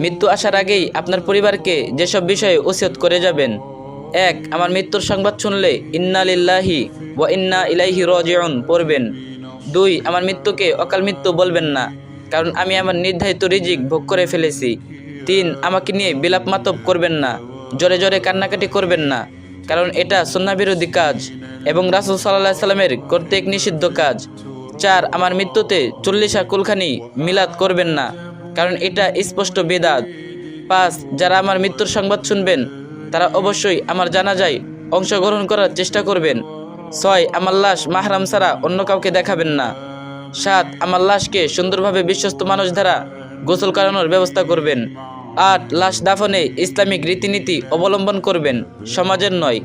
মৃত্যু আসার আগেই আপনার পরিবারকে যেসব বিষয়ে ওসিয়ত করে যাবেন। 1. আমার মৃত্যুর সংবাদ শুনলে ইন্না লিল্লাহি ওয়া ইন্না ইলাইহি রাজিউন পড়বেন। 2. আমার মৃত্যুকে অকাল মৃত্যু বলবেন না, কারণ আমি আমার নির্ধারিত রিজিক ভোগ করে ফেলেছি। 3. আমাকে নিয়ে বিলাপ মাতব করবেন না, জোরে জোরে কান্নাকাটি করবেন না, কারণ এটা সুন্নাহ বিরোধী কাজ এবং রাসূল সাল্লাল্লাহু আলাইহি সাল্লামের কর্তৃক নিষিদ্ধ কাজ। 4. আমার মৃত্যুতে 40 কুলখানি মিলাদ করবেন না, কারণ এটা স্পষ্ট বিদআত। 5. যারা আমার মৃত্যুর সংবাদ শুনবেন তারা অবশ্যই আমার জানাজায় অংশগ্রহণ করার চেষ্টা করবেন। 6. আমার লাশ মাহরাম ছাড়া অন্য কাউকে দেখাবেন না। 7. আমার লাশকে সুন্দরভাবে বিশ্বস্ত মানুষ দ্বারা গোসল করানোর ব্যবস্থা করবেন। 8. লাশ দাফনে ইসলামিক রীতিনীতি অবলম্বন করবেন, সমাজের নয়।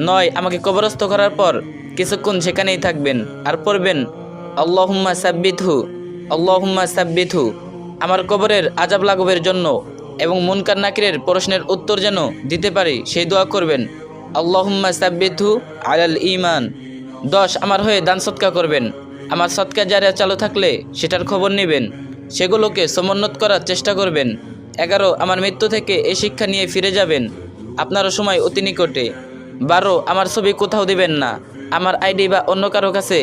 9. আমাকে কবরস্থ করার পর কিছুক্ষণ সেখানেই থাকবেন আর পড়বেন আল্লাহুম্মা সাব্বিতহু, আল্লাহুম্মা সাব্বিতহু। আমার কবরের আযাব লাঘবের জন্য এবং মুনকার নাকিরের প্রশ্নের উত্তর যেন দিতে পারি সেই দোয়া করবেন, আল্লাহুম্মা সাব্বিতহু আলাল ঈমান। 10. আমার হয়ে দান সদকা করবেন। আমার সদকা জারিয়া চালু থাকলে সেটার খবর নেবেন, সেগুলোকে সমুন্নত করার চেষ্টা করবেন। 11. আমার মৃত্যু থেকে এই শিক্ষা নিয়ে ফিরে যাবেন, আপনারও সময় অতি নিকটে। 12. আমার ছবি কোথাও দিবেন না, আমার আইডি বা অন্য কারো কাছে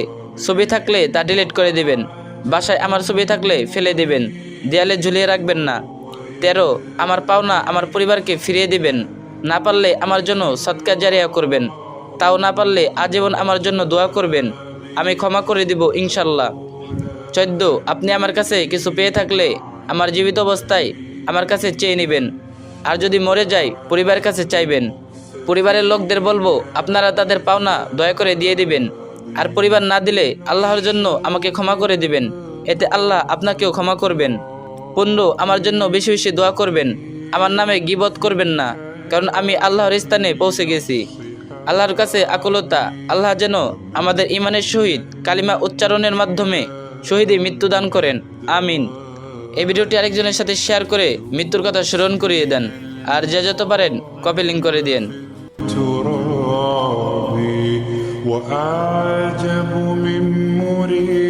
ছবি থাকলে তা ডিলিট করে দিবেন। বাসায় আমার ছবি থাকলে ফেলে দিবেন, দেয়ালে ঝুলিয়ে রাখবেন না। 13. আমার পাওনা আমার পরিবারকে ফিরিয়ে দিবেন, না পারলে আমার জন্য সদকা জারিয়া করবেন, তাও না পারলে আজীবন আমার জন্য দোয়া করবেন, আমি ক্ষমা করে দিব ইনশাল্লাহ। 14. আপনি আমার কাছে কিছু পেয়ে থাকলে আমার জীবিত অবস্থায় আমার কাছে চেয়ে নেবেন, আর যদি মরে যাই পরিবারের কাছে চাইবেন। পরিবারের লোকদের বলবো আপনারা তাদের পাওনা দয়া করে দিয়ে দিবেন, আর পরিবার না দিলে আল্লাহর জন্য আমাকে ক্ষমা করে দিবেন, এতে আল্লাহ আপনাকেও ক্ষমা করবেন। 15. আমার জন্য বেশি বেশি দোয়া করবেন, আমার নামে গীবত করবেন না, কারণ আমি আল্লাহর স্থানে পৌঁছে গেছি। আল্লাহর কাছে আকুলতা, আল্লাহ যেন আমাদের ইমানের সহিত কালিমা উচ্চারণের মাধ্যমে শহীদে মৃত্যু দান করেন, আমিন। এই ভিডিওটি আরেকজনের সাথে শেয়ার করে মৃত্যুর কথা স্মরণ করিয়ে দেন, আর যে যত পারেন কপি লিঙ্ক করে দিয়েন। وأعجب من مريد